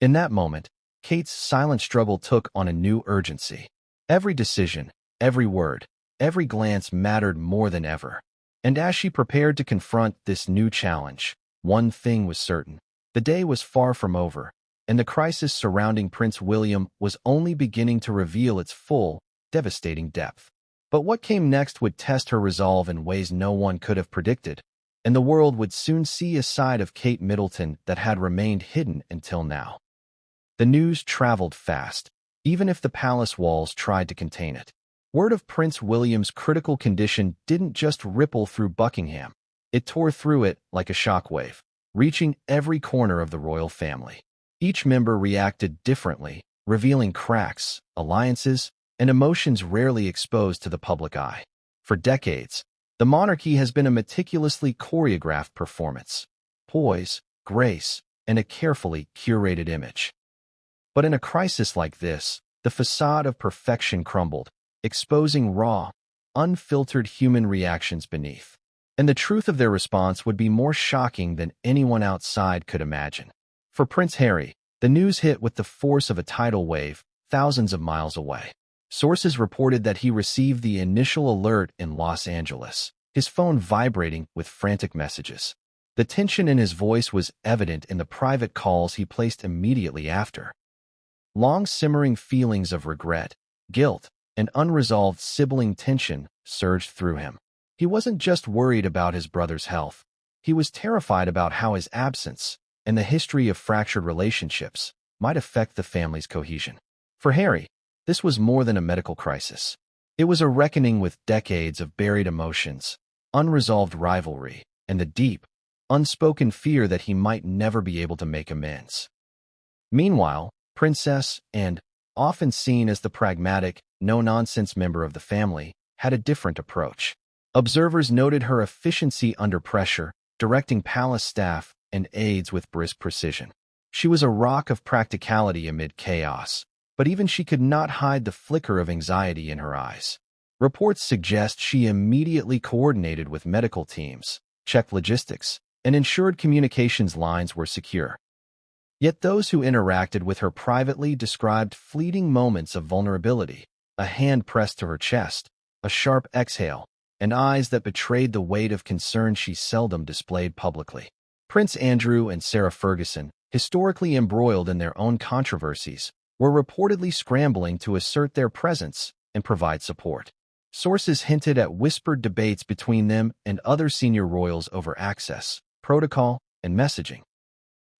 In that moment, Kate's silent struggle took on a new urgency. Every decision, every word, every glance mattered more than ever. And as she prepared to confront this new challenge, one thing was certain. The day was far from over, and the crisis surrounding Prince William was only beginning to reveal its full, devastating depth. But what came next would test her resolve in ways no one could have predicted, and the world would soon see a side of Kate Middleton that had remained hidden until now. The news traveled fast, even if the palace walls tried to contain it. Word of Prince William's critical condition didn't just ripple through Buckingham. It tore through it like a shockwave, reaching every corner of the royal family. Each member reacted differently, revealing cracks, alliances, and emotions rarely exposed to the public eye. For decades, the monarchy has been a meticulously choreographed performance. Poise, grace, and a carefully curated image. But in a crisis like this, the facade of perfection crumbled, exposing raw, unfiltered human reactions beneath. And the truth of their response would be more shocking than anyone outside could imagine. For Prince Harry, the news hit with the force of a tidal wave, thousands of miles away. Sources reported that he received the initial alert in Los Angeles, his phone vibrating with frantic messages. The tension in his voice was evident in the private calls he placed immediately after. Long-simmering feelings of regret, guilt, and unresolved sibling tension surged through him. He wasn't just worried about his brother's health. He was terrified about how his absence and the history of fractured relationships might affect the family's cohesion. For Harry, this was more than a medical crisis. It was a reckoning with decades of buried emotions, unresolved rivalry, and the deep, unspoken fear that he might never be able to make amends. Meanwhile, Princess, and often seen as the pragmatic, no-nonsense member of the family, had a different approach. Observers noted her efficiency under pressure, directing palace staff and aides with brisk precision. She was a rock of practicality amid chaos, but even she could not hide the flicker of anxiety in her eyes. Reports suggest she immediately coordinated with medical teams, checked logistics, and ensured communications lines were secure. Yet those who interacted with her privately described fleeting moments of vulnerability, a hand pressed to her chest, a sharp exhale, and eyes that betrayed the weight of concern she seldom displayed publicly. Prince Andrew and Sarah Ferguson, historically embroiled in their own controversies, were reportedly scrambling to assert their presence and provide support. Sources hinted at whispered debates between them and other senior royals over access, protocol, and messaging.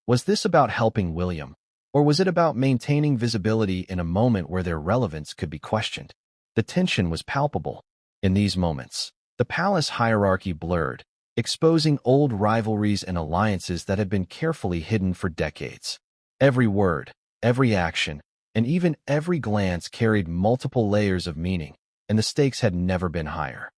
Was this about helping William, Or was it about maintaining visibility in a moment where their relevance could be questioned? The tension was palpable. In these moments, the palace hierarchy blurred, exposing old rivalries and alliances that had been carefully hidden for decades. Every word, every action, and even every glance carried multiple layers of meaning, and the stakes had never been higher.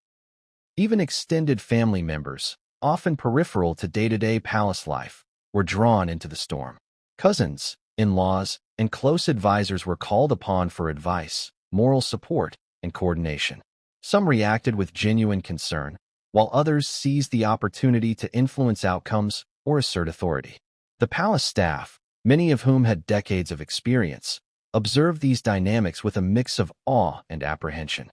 Even extended family members, often peripheral to day-to-day palace life, were drawn into the storm. Cousins, in-laws, and close advisors were called upon for advice, moral support, and coordination. Some reacted with genuine concern, while others seized the opportunity to influence outcomes or assert authority. The palace staff, many of whom had decades of experience, observed these dynamics with a mix of awe and apprehension.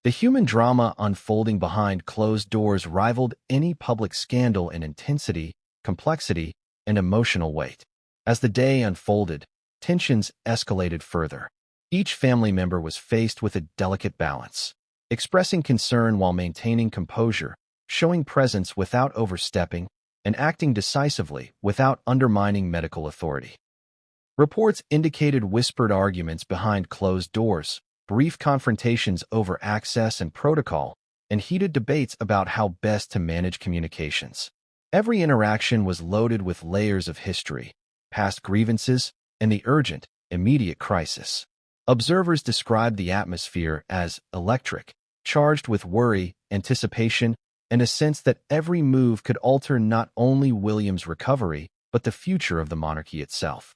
The human drama unfolding behind closed doors rivaled any public scandal in intensity, complexity, and emotional weight. As the day unfolded, tensions escalated further. Each family member was faced with a delicate balance, expressing concern while maintaining composure, showing presence without overstepping, and acting decisively without undermining medical authority. Reports indicated whispered arguments behind closed doors, brief confrontations over access and protocol, and heated debates about how best to manage communications. Every interaction was loaded with layers of history, past grievances, and the urgent, immediate crisis. Observers described the atmosphere as electric, charged with worry, anticipation, and a sense that every move could alter not only William's recovery, but the future of the monarchy itself.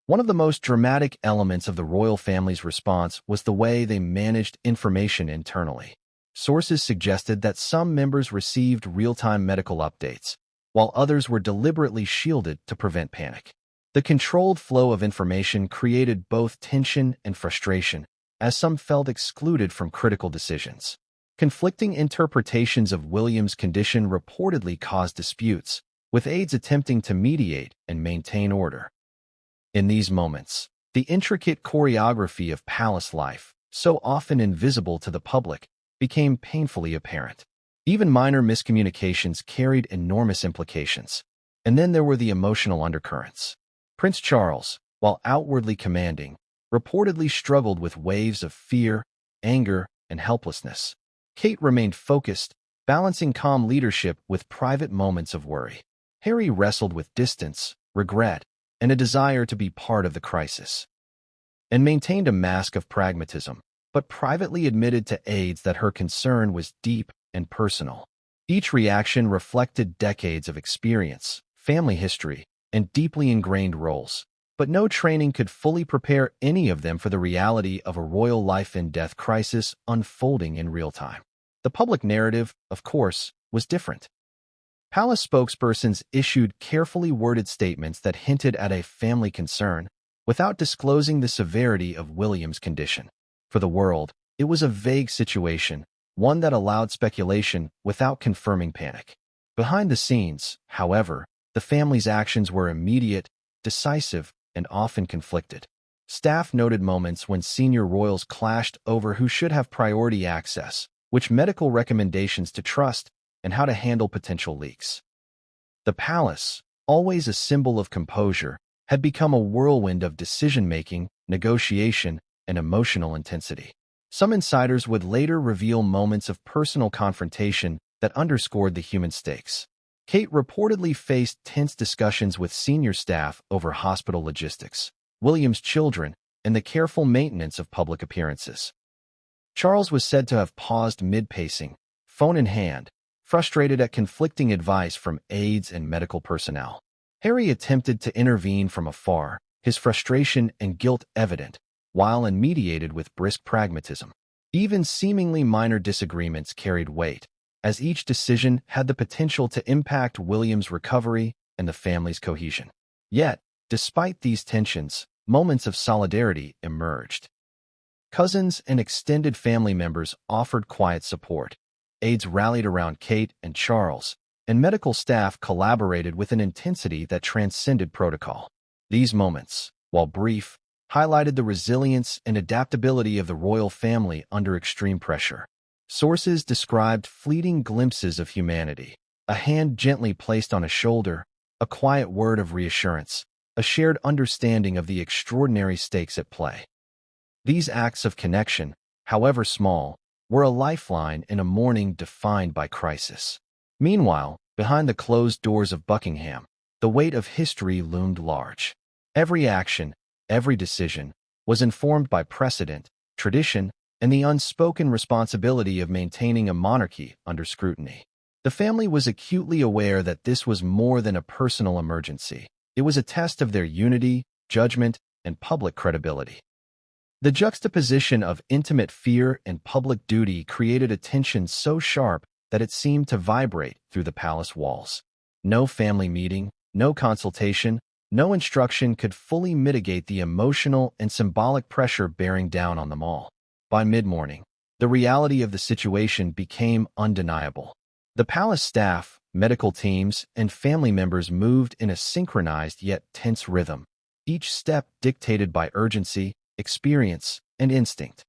One of the most dramatic elements of the royal family's response was the way they managed information internally. Sources suggested that some members received real-time medical updates, while others were deliberately shielded to prevent panic. The controlled flow of information created both tension and frustration, as some felt excluded from critical decisions. Conflicting interpretations of William's condition reportedly caused disputes, with aides attempting to mediate and maintain order. In these moments, the intricate choreography of palace life, so often invisible to the public, became painfully apparent. Even minor miscommunications carried enormous implications. And then there were the emotional undercurrents. Prince Charles, while outwardly commanding, reportedly struggled with waves of fear, anger, and helplessness. Kate remained focused, balancing calm leadership with private moments of worry. Harry wrestled with distance, regret, and a desire to be part of the crisis, and maintained a mask of pragmatism, but privately admitted to aides that her concern was deep and personal. Each reaction reflected decades of experience, family history, and deeply ingrained roles, but no training could fully prepare any of them for the reality of a royal life-and-death crisis unfolding in real time. The public narrative, of course, was different. Palace spokespersons issued carefully worded statements that hinted at a family concern, without disclosing the severity of William's condition. For the world, it was a vague situation, one that allowed speculation without confirming panic. Behind the scenes, however, the family's actions were immediate, decisive, and often conflicted. Staff noted moments when senior royals clashed over who should have priority access, which medical recommendations to trust, and how to handle potential leaks. The palace, always a symbol of composure, had become a whirlwind of decision-making, negotiation, and emotional intensity. Some insiders would later reveal moments of personal confrontation that underscored the human stakes. Kate reportedly faced tense discussions with senior staff over hospital logistics, William's children, and the careful maintenance of public appearances. Charles was said to have paused mid-pacing, phone in hand, frustrated at conflicting advice from aides and medical personnel. Harry attempted to intervene from afar, his frustration and guilt evident, while unmediated with brisk pragmatism. Even seemingly minor disagreements carried weight, as each decision had the potential to impact William's recovery and the family's cohesion. Yet, despite these tensions, moments of solidarity emerged. Cousins and extended family members offered quiet support. Aides rallied around Kate and Charles, and medical staff collaborated with an intensity that transcended protocol. These moments, while brief, highlighted the resilience and adaptability of the royal family under extreme pressure. Sources described fleeting glimpses of humanity, a hand gently placed on a shoulder, a quiet word of reassurance, a shared understanding of the extraordinary stakes at play. These acts of connection, however small, were a lifeline in a morning defined by crisis. Meanwhile, behind the closed doors of Buckingham, the weight of history loomed large. Every action, every decision, was informed by precedent, tradition, and the unspoken responsibility of maintaining a monarchy under scrutiny. The family was acutely aware that this was more than a personal emergency. It was a test of their unity, judgment, and public credibility. The juxtaposition of intimate fear and public duty created a tension so sharp that it seemed to vibrate through the palace walls. No family meeting, no consultation, no instruction could fully mitigate the emotional and symbolic pressure bearing down on them all. By mid-morning, the reality of the situation became undeniable. The palace staff, medical teams, and family members moved in a synchronized yet tense rhythm, each step dictated by urgency, experience, and instinct.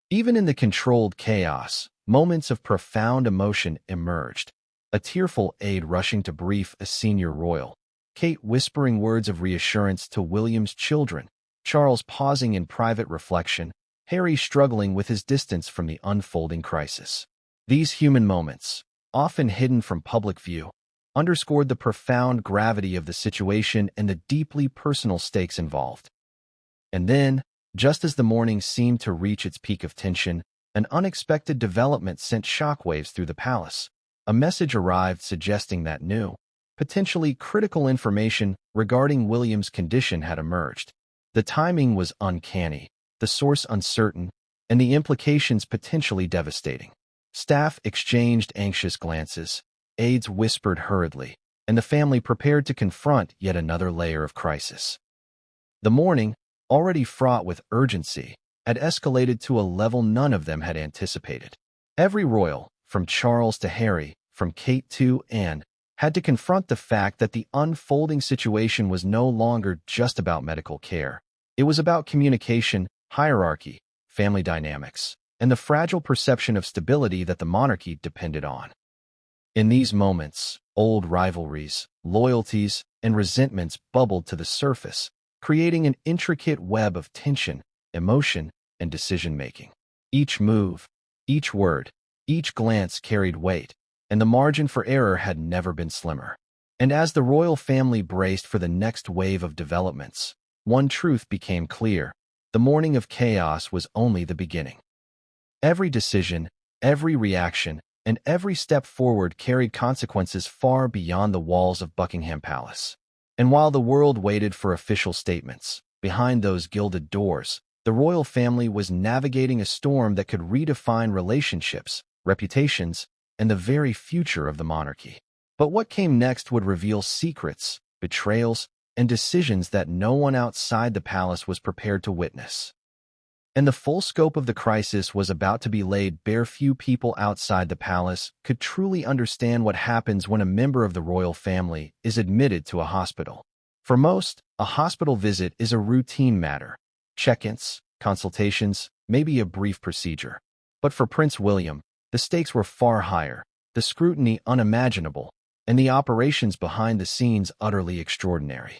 Even in the controlled chaos, moments of profound emotion emerged. A tearful aide rushing to brief a senior royal, Kate whispering words of reassurance to William's children, Charles pausing in private reflection, Harry struggling with his distance from the unfolding crisis. These human moments, often hidden from public view, underscored the profound gravity of the situation and the deeply personal stakes involved. And then, just as the morning seemed to reach its peak of tension, an unexpected development sent shockwaves through the palace. A message arrived suggesting that new, potentially critical information regarding William's condition had emerged. The timing was uncanny, the source uncertain, and the implications potentially devastating. Staff exchanged anxious glances, aides whispered hurriedly, and the family prepared to confront yet another layer of crisis. The morning, already fraught with urgency, had escalated to a level none of them had anticipated. Every royal, from Charles to Harry, from Kate to Anne, had to confront the fact that the unfolding situation was no longer just about medical care. It was about communication, hierarchy, family dynamics, and the fragile perception of stability that the monarchy depended on. In these moments, old rivalries, loyalties, and resentments bubbled to the surface, creating an intricate web of tension, emotion, and decision-making. Each move, each word, each glance carried weight, and the margin for error had never been slimmer. And as the royal family braced for the next wave of developments, one truth became clear: the morning of chaos was only the beginning. Every decision, every reaction, and every step forward carried consequences far beyond the walls of Buckingham Palace. And while the world waited for official statements, behind those gilded doors, the royal family was navigating a storm that could redefine relationships, reputations, and the very future of the monarchy. But what came next would reveal secrets, betrayals, and decisions that no one outside the palace was prepared to witness. And the full scope of the crisis was about to be laid bare. Few people outside the palace could truly understand what happens when a member of the royal family is admitted to a hospital. For most, a hospital visit is a routine matter: check-ins, consultations, maybe a brief procedure. But for Prince William, the stakes were far higher, the scrutiny unimaginable, and the operations behind the scenes utterly extraordinary.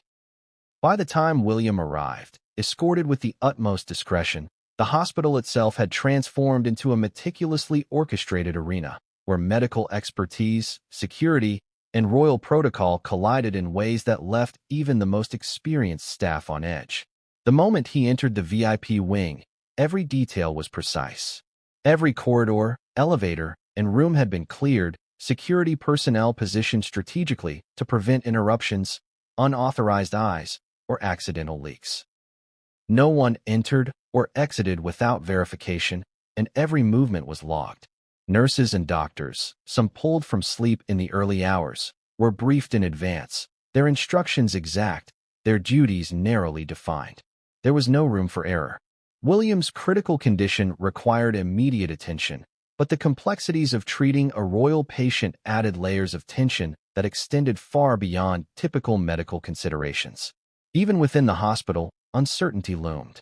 By the time William arrived, escorted with the utmost discretion, the hospital itself had transformed into a meticulously orchestrated arena, where medical expertise, security, and royal protocol collided in ways that left even the most experienced staff on edge. The moment he entered the VIP wing, every detail was precise. Every corridor, elevator, and room had been cleared, security personnel positioned strategically to prevent interruptions, unauthorized eyes, or accidental leaks. No one entered or exited without verification, and every movement was logged. Nurses and doctors, some pulled from sleep in the early hours, were briefed in advance, their instructions exact, their duties narrowly defined. There was no room for error. William's critical condition required immediate attention, but the complexities of treating a royal patient added layers of tension that extended far beyond typical medical considerations. Even within the hospital, uncertainty loomed.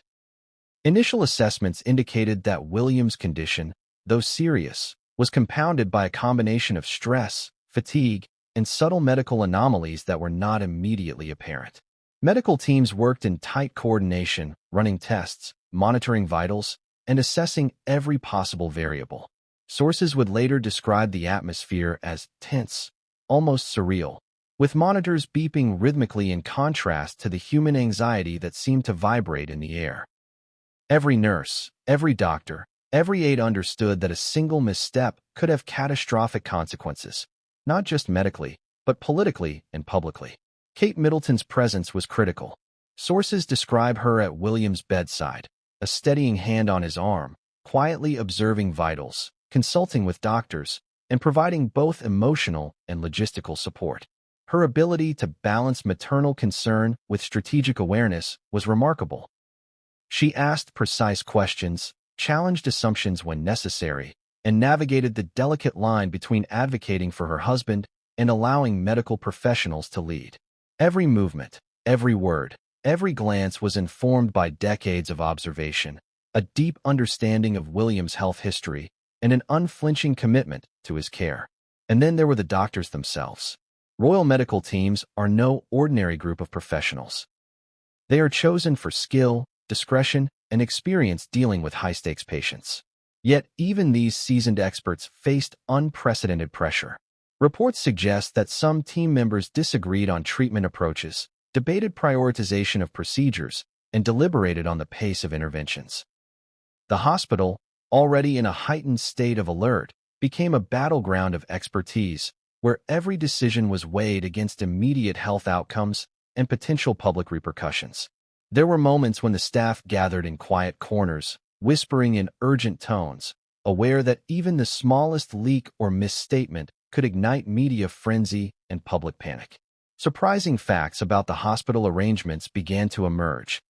Initial assessments indicated that William's condition, though serious, was compounded by a combination of stress, fatigue, and subtle medical anomalies that were not immediately apparent. Medical teams worked in tight coordination, running tests, monitoring vitals, and assessing every possible variable. Sources would later describe the atmosphere as tense, almost surreal, with monitors beeping rhythmically in contrast to the human anxiety that seemed to vibrate in the air. Every nurse, every doctor, every aide understood that a single misstep could have catastrophic consequences, not just medically, but politically and publicly. Kate Middleton's presence was critical. Sources describe her at William's bedside, a steadying hand on his arm, quietly observing vitals, consulting with doctors, and providing both emotional and logistical support. Her ability to balance maternal concern with strategic awareness was remarkable. She asked precise questions, challenged assumptions when necessary, and navigated the delicate line between advocating for her husband and allowing medical professionals to lead. Every movement, every word, every glance was informed by decades of observation, a deep understanding of William's health history, and an unflinching commitment to his care. And then there were the doctors themselves. Royal medical teams are no ordinary group of professionals. They are chosen for skill, discretion, and experience dealing with high-stakes patients. Yet even these seasoned experts faced unprecedented pressure. Reports suggest that some team members disagreed on treatment approaches, debated prioritization of procedures, and deliberated on the pace of interventions. The hospital, already in a heightened state of alert, became a battleground of expertise, where every decision was weighed against immediate health outcomes and potential public repercussions. There were moments when the staff gathered in quiet corners, whispering in urgent tones, aware that even the smallest leak or misstatement could ignite media frenzy and public panic. Surprising facts about the hospital arrangements began to emerge.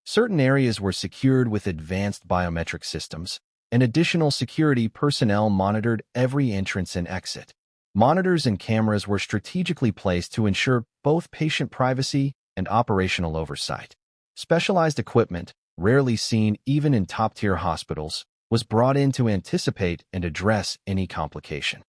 Certain areas were secured with advanced biometric systems, and additional security personnel monitored every entrance and exit. Monitors and cameras were strategically placed to ensure both patient privacy and operational oversight. Specialized equipment, rarely seen even in top-tier hospitals, was brought in to anticipate and address any complication.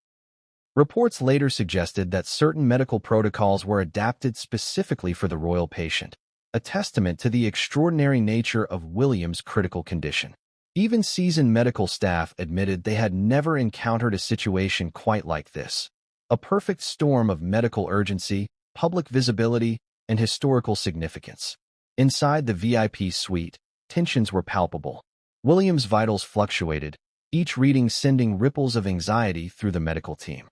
Reports later suggested that certain medical protocols were adapted specifically for the royal patient, a testament to the extraordinary nature of William's critical condition. Even seasoned medical staff admitted they had never encountered a situation quite like this. A perfect storm of medical urgency, public visibility, and historical significance. Inside the VIP suite, tensions were palpable. William's vitals fluctuated, each reading sending ripples of anxiety through the medical team.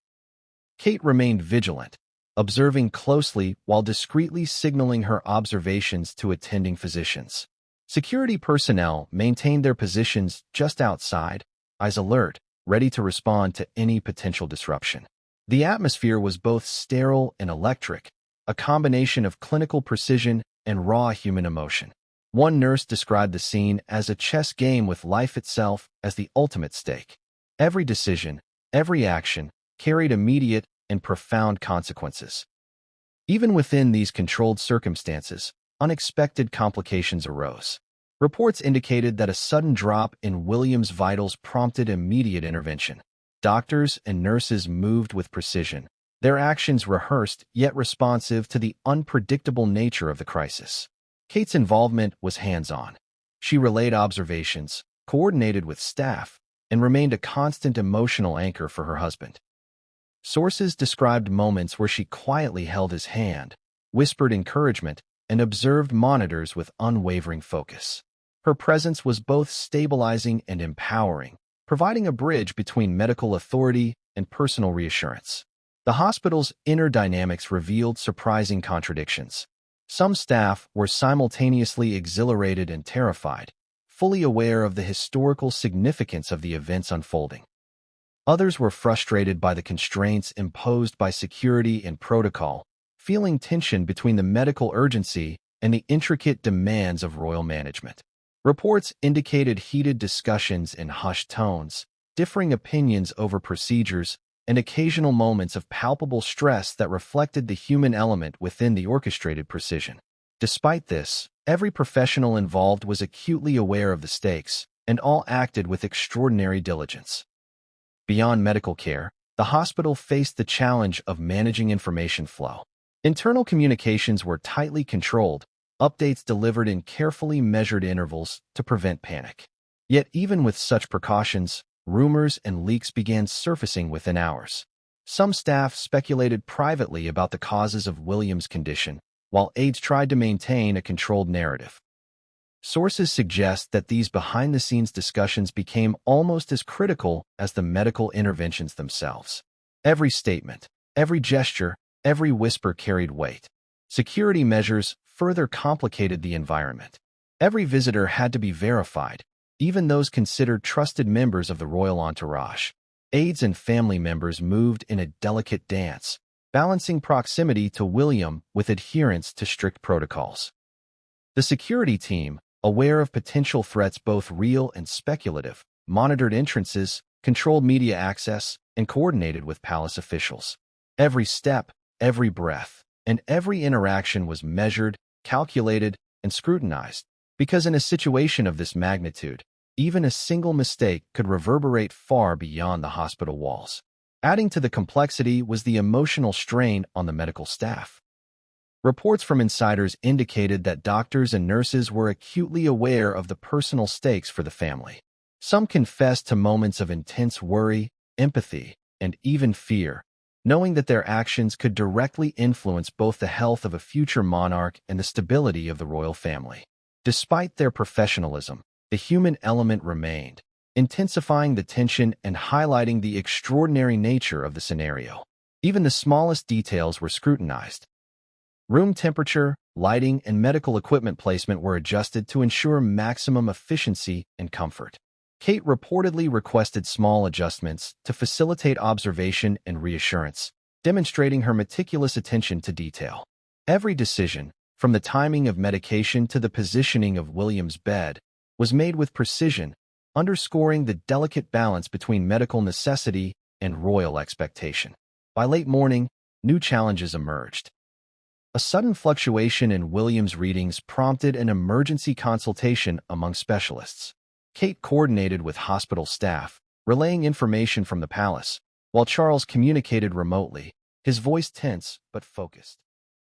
Kate remained vigilant, observing closely while discreetly signaling her observations to attending physicians. Security personnel maintained their positions just outside, eyes alert, ready to respond to any potential disruption. The atmosphere was both sterile and electric, a combination of clinical precision and raw human emotion. One nurse described the scene as a chess game with life itself as the ultimate stake. Every decision, every action, carried immediate and profound consequences. Even within these controlled circumstances, unexpected complications arose. Reports indicated that a sudden drop in William's vitals prompted immediate intervention. Doctors and nurses moved with precision, their actions rehearsed yet responsive to the unpredictable nature of the crisis. Kate's involvement was hands-on. She relayed observations, coordinated with staff, and remained a constant emotional anchor for her husband. Sources described moments where she quietly held his hand, whispered encouragement, and observed monitors with unwavering focus. Her presence was both stabilizing and empowering, providing a bridge between medical authority and personal reassurance. The hospital's inner dynamics revealed surprising contradictions. Some staff were simultaneously exhilarated and terrified, fully aware of the historical significance of the events unfolding. Others were frustrated by the constraints imposed by security and protocol, feeling tension between the medical urgency and the intricate demands of royal management. Reports indicated heated discussions in hushed tones, differing opinions over procedures, and occasional moments of palpable stress that reflected the human element within the orchestrated precision. Despite this, every professional involved was acutely aware of the stakes, and all acted with extraordinary diligence. Beyond medical care, the hospital faced the challenge of managing information flow. Internal communications were tightly controlled, updates delivered in carefully measured intervals to prevent panic. Yet even with such precautions, rumors and leaks began surfacing within hours. Some staff speculated privately about the causes of William's condition, while aides tried to maintain a controlled narrative. Sources suggest that these behind-the-scenes discussions became almost as critical as the medical interventions themselves. Every statement, every gesture, every whisper carried weight. Security measures further complicated the environment. Every visitor had to be verified, even those considered trusted members of the royal entourage. Aides and family members moved in a delicate dance, balancing proximity to William with adherence to strict protocols. The security team, aware of potential threats both real and speculative, monitored entrances, controlled media access, and coordinated with palace officials. Every step, every breath, and every interaction was measured, calculated, and scrutinized, because in a situation of this magnitude, even a single mistake could reverberate far beyond the hospital walls. Adding to the complexity was the emotional strain on the medical staff. Reports from insiders indicated that doctors and nurses were acutely aware of the personal stakes for the family. Some confessed to moments of intense worry, empathy, and even fear, knowing that their actions could directly influence both the health of a future monarch and the stability of the royal family. Despite their professionalism, the human element remained, intensifying the tension and highlighting the extraordinary nature of the scenario. Even the smallest details were scrutinized. Room temperature, lighting, and medical equipment placement were adjusted to ensure maximum efficiency and comfort. Kate reportedly requested small adjustments to facilitate observation and reassurance, demonstrating her meticulous attention to detail. Every decision, from the timing of medication to the positioning of William's bed, was made with precision, underscoring the delicate balance between medical necessity and royal expectation. By late morning, new challenges emerged. A sudden fluctuation in William's readings prompted an emergency consultation among specialists. Kate coordinated with hospital staff, relaying information from the palace, while Charles communicated remotely, his voice tense but focused.